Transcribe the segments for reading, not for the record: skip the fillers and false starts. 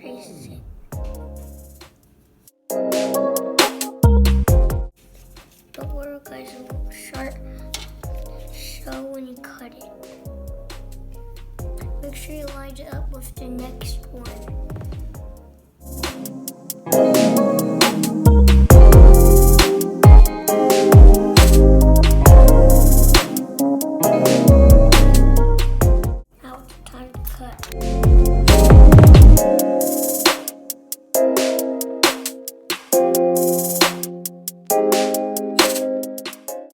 trace it. Don't worry guys, it won't show when you cut it. Make sure you line it up with the next one. Now it's time to cut.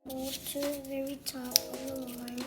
Go to the very top of the line.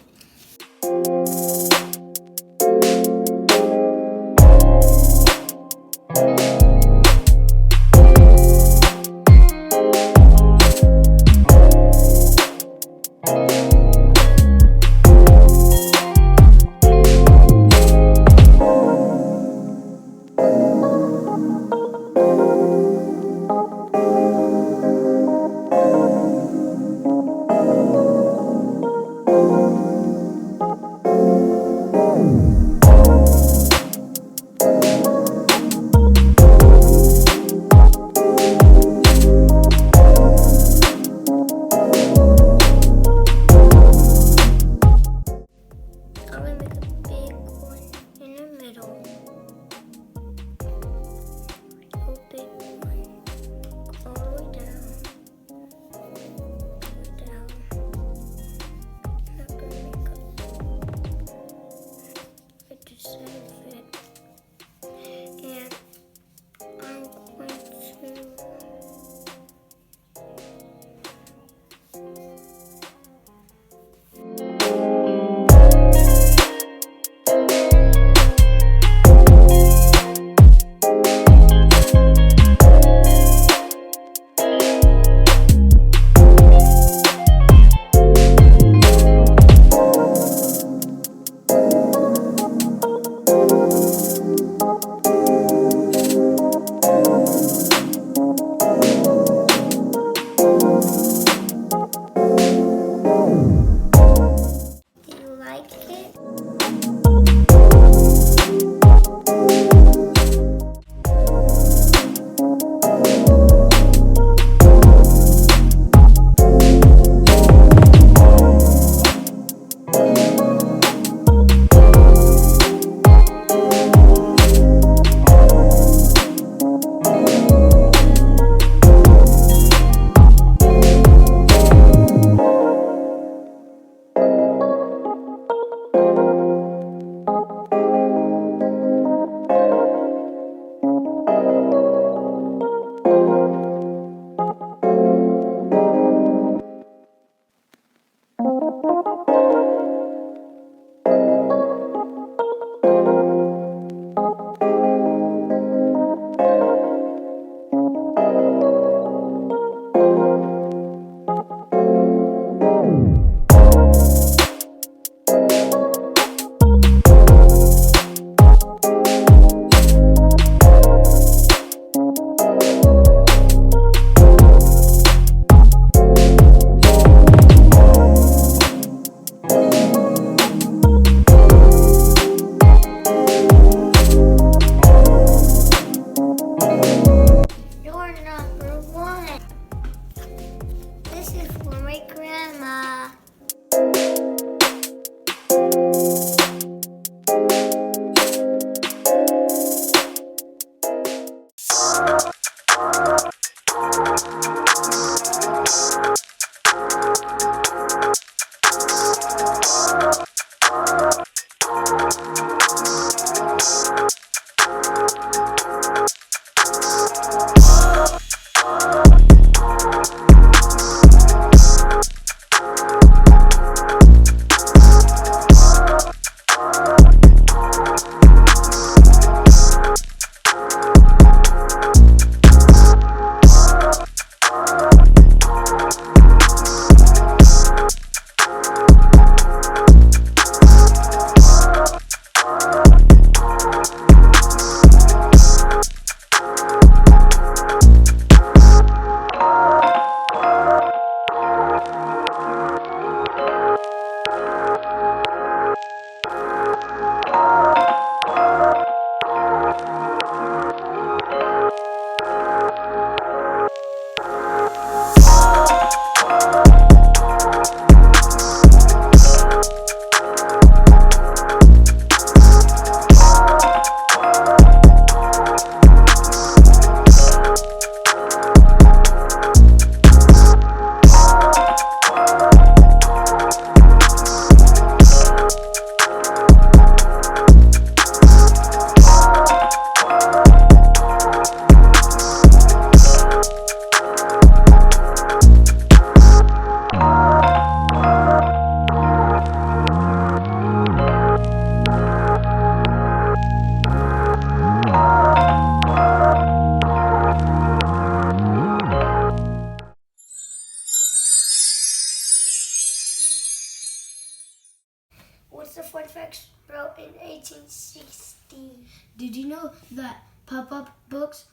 that pop-up books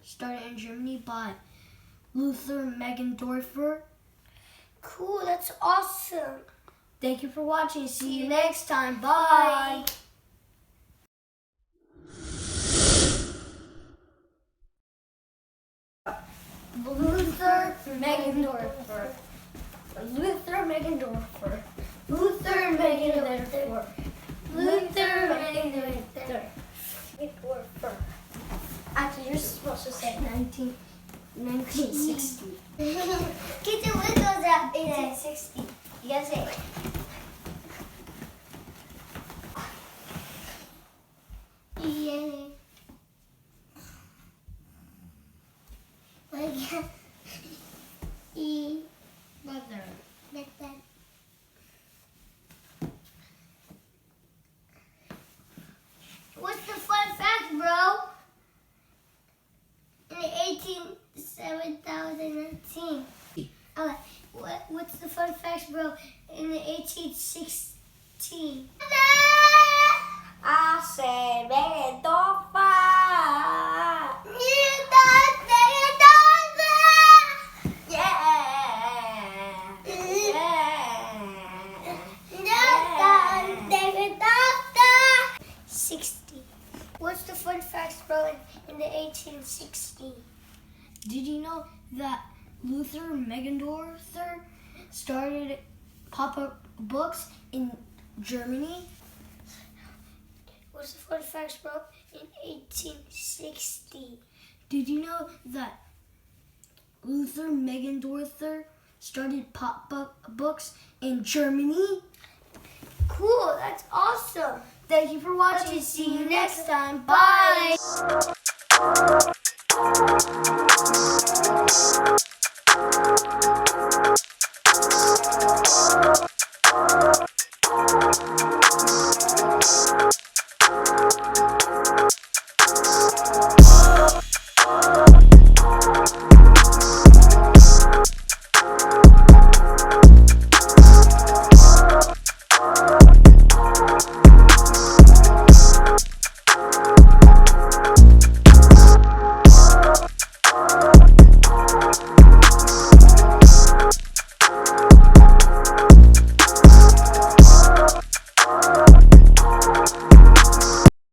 started in Germany by Luther Meggendorfer? Cool, that's awesome. Thank you for watching. See you next time. Bye. Luther Meggendorfer. Luther Meggendorfer. Luther Meggendorfer. Luther Meggendorfer. Actually, you're supposed to say 1960. Get the windows out. 1860. You gotta say it. Yeah. Like, Brother. like that. What's the fun fact, bro? In the 2019. What's the fun fact, bro? In the 1816. I said Meggendorfer. What's the fun facts, bro, in the 1860? Did you know that Luther Meggendorfer started pop-up books in Germany? What's the fun facts, bro, in 1860? Did you know that Luther Meggendorfer started pop-up books in Germany? Cool, that's awesome. Thank you for watching. See you next time. Bye.